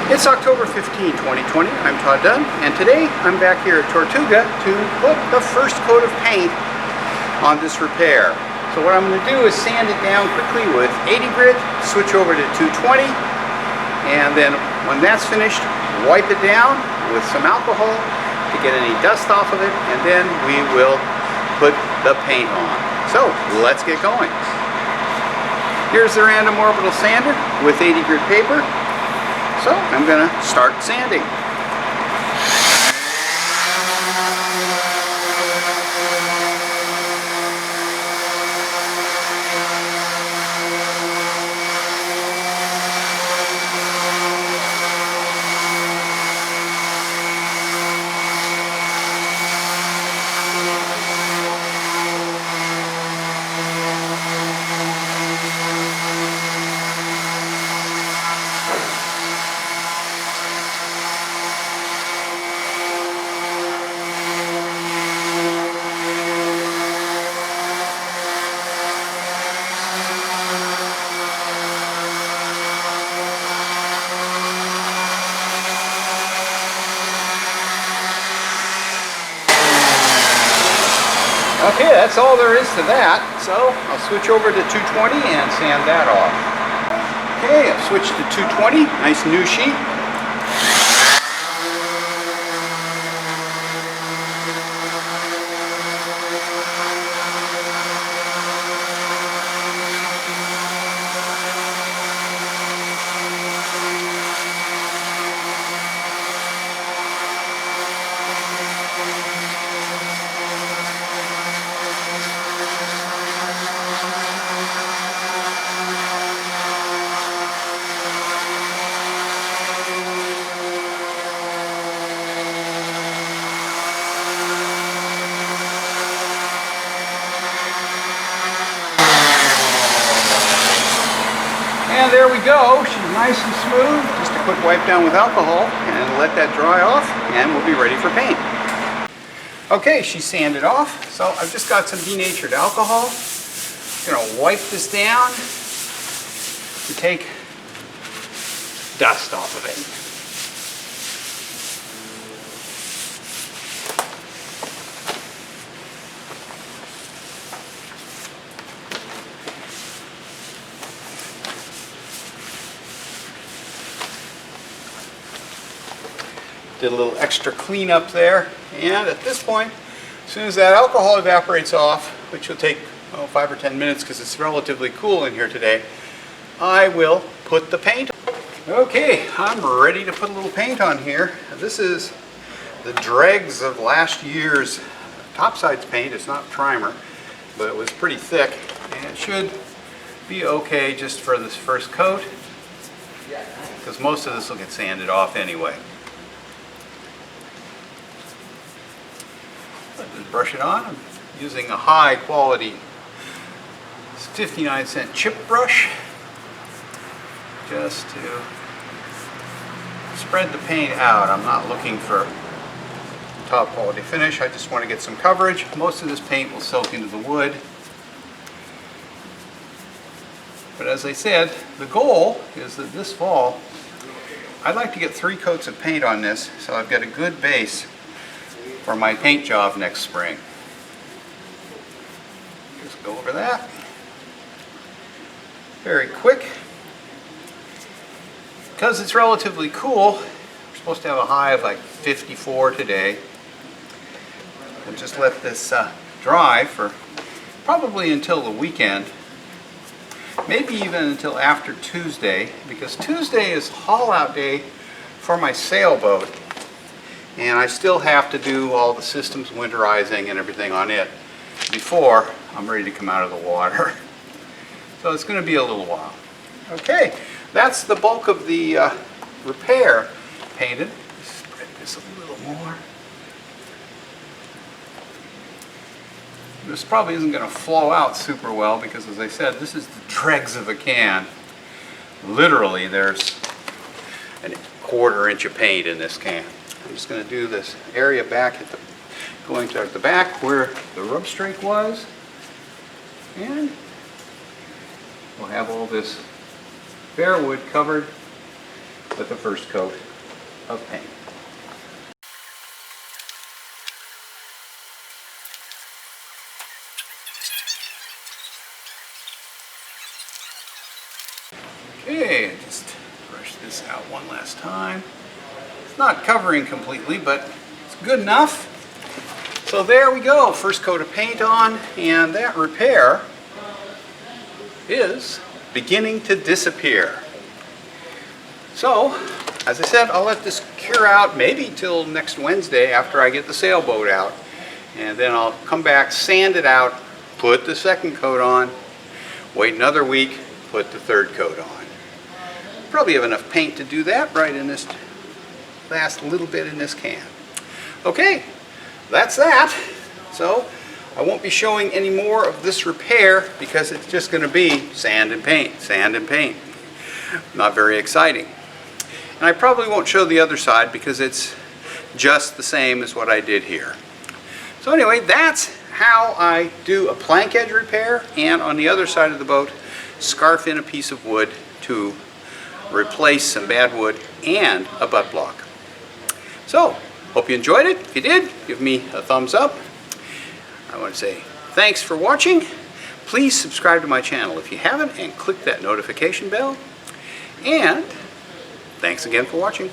It's October 15, 2020. I'm Todd Dunn, and today I'm back here at Tortuga to put the first coat of paint on this repair. So what I'm going to do is sand it down quickly with 80 grit, switch over to 220, and then when that's finished, wipe it down with some alcohol to get any dust off of it, and then we will put the paint on. So let's get going. Here's the random orbital sander with 80 grit paper. So I'm going to start sanding. Okay, that's all there is to that. So I'll switch over to 220 and sand that off. Okay, I've switched to 220, nice new sheet. And there we go, she's nice and smooth. Just a quick wipe down with alcohol and let that dry off, and we'll be ready for paint. Okay, she's sanded off, so I've just got some denatured alcohol. I'm gonna wipe this down to take dust off of it. Did a little extra cleanup there, and at this point, as soon as that alcohol evaporates off, which will take 5 or 10 minutes because it's relatively cool in here today, I will put the paint on. Okay, I'm ready to put a little paint on here. This is the dregs of last year's topsides paint. It's not primer, but it was pretty thick, and it should be okay just for this first coat, because most of this will get sanded off anyway. Just brush it on. I'm using a high quality 59-cent chip brush just to spread the paint out. I'm not looking for top quality finish. I just want to get some coverage. Most of this paint will soak into the wood. But as I said, the goal is that this fall I'd like to get 3 coats of paint on this so I've got a good base for my paint job next spring. Just go over that very quick. Because it's relatively cool, we're supposed to have a high of like 54 today. We'll just let this dry for probably until the weekend, maybe even until after Tuesday, because Tuesday is haul out day for my sailboat. And I still have to do all the systems winterizing and everything on it before I'm ready to come out of the water. So it's going to be a little while. Okay, that's the bulk of the repair painted. Spread this a little more. This probably isn't going to flow out super well because, as I said, this is the dregs of a can. Literally, there's a 1/4 inch of paint in this can. I'm just going to do this area back at the, going to the back where the rub strake was, and we'll have all this bare wood covered with the first coat of paint. Okay, just brush this out one last time. It's not covering completely, but it's good enough. So there we go, first coat of paint on, and that repair is beginning to disappear. So, as I said, I'll let this cure out maybe till next Wednesday after I get the sailboat out. And then I'll come back, sand it out, put the second coat on, wait another week, put the third coat on. Probably have enough paint to do that right in this last little bit in this can. Okay, that's that. So I won't be showing any more of this repair because it's just going to be sand and paint, sand and paint. Not very exciting. And I probably won't show the other side because it's just the same as what I did here. So anyway, that's how I do a plank edge repair, and on the other side of the boat, scarf in a piece of wood to replace some bad wood and a butt block. So, hope you enjoyed it. If you did, give me a thumbs up. I want to say thanks for watching. Please subscribe to my channel if you haven't and click that notification bell. And thanks again for watching.